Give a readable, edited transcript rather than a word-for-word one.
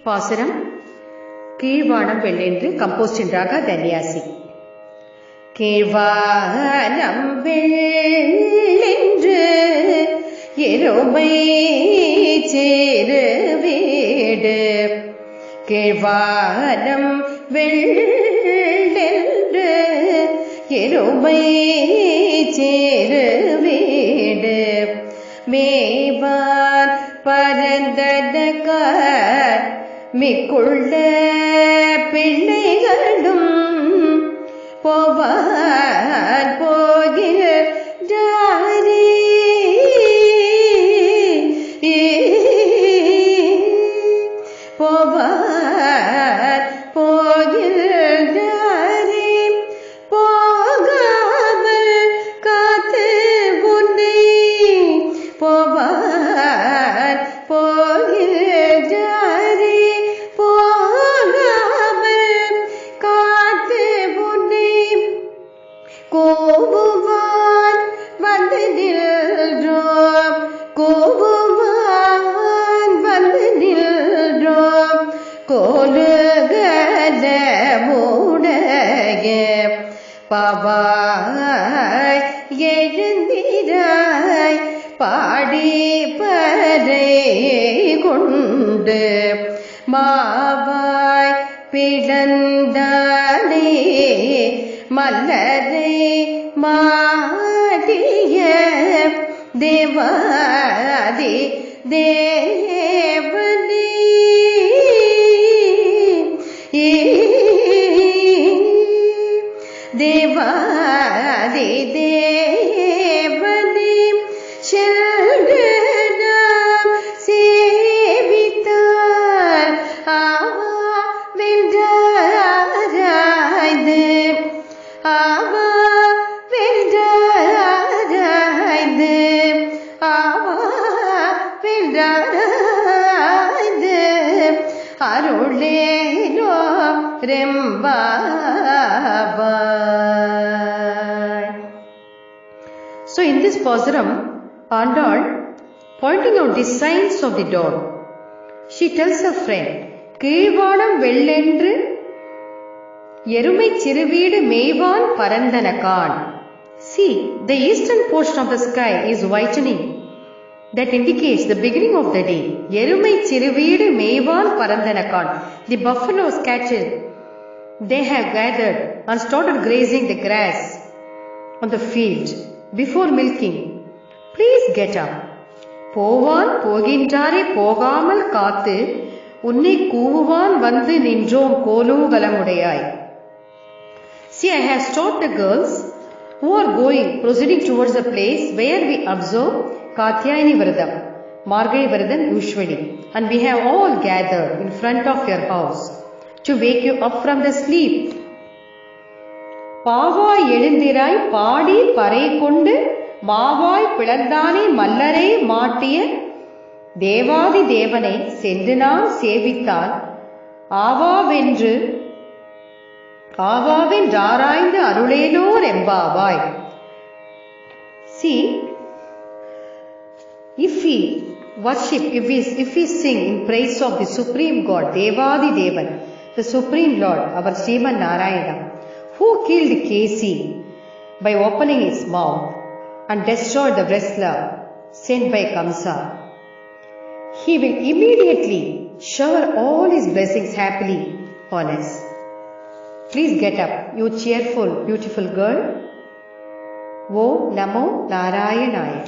பாசுரம் கீழ்வானம் வெள்ளென்று composed in raga Danyasi. கீழ்வானம் வெள்ளென்று எருமை சேரு வீடு, கீழ்வானம் வெள்ளென்று எருமை சேரு வீடு, மேவான் பரந்தனக்கார் மிக்குள்ள பிள்ளைகளும் போவார் போகிறாரே, போவார் போகிறாரே, போகாமல் காத்து உன்னை போவார் போகிறாரே, போகாமல் காத்து உன்னை கோபுவான் வந்து நின்றோம், கோபுவான் வந்து நின்றோம், கோலுகல மூடைய பாவாய் எழுந்திராய் பாடி பறை கொண்டு மாவாய் பிளந்தானே மல்லரை மாடிய தேவாதி தேவனே, தேவாதி தேவனே சரணம் சேவித்தார் ஆவா வென்றாராய்ந்து, ஆவா வென்றாராய்ந்து, ஆவா வென்றாராய்ந்து அருளேலோ ரெம்பாவாய். So in this Pazuram, Andal, pointing out the signs of the dawn, she tells her friend, கீழ்வானம் வெள்ளென்று எருமை சிறுவீடு மேய்வான் பரந்தனகான். See, the eastern portion of the sky is whitening. That indicates the beginning of the day. எருமை சிறுவீடு மேய்வான் பரந்தனகான். The buffalo cattle, they have gathered and started grazing the grass on the field before milking. Please get up. போவான் போகின்றாரே போகாமல் காத்து உன்னை கூவுவான் வந்து நின்றோம் கோலூகலமுடையாய். See, I have stopped the girls who are proceeding towards the place where we observe Katyayani Vradam, Margai Vradam usually, and we have all gathered in front of your house to wake you up from the sleep. பாவாய் எழுந்திராய் பாடி பறை கொண்டு மாவாய் பிளந்தானே மல்லரை மாட்டிய தேவாதி தேவனை சென்று நாம் சேவித்தால் ஆவாவென்றாராய்ந்து அருளேலோர் எம்பாவாய். See, if we worship, if we sing in praise of the Supreme God, Devadi Devan, the Supreme Lord, our Sriman Narayana, who killed Kesi by opening his mouth and destroyed the wrestler sent by Kamsa, he will immediately shower all his blessings happily on us. Please get up, you cheerful, beautiful girl. Om Namo Narayanaya.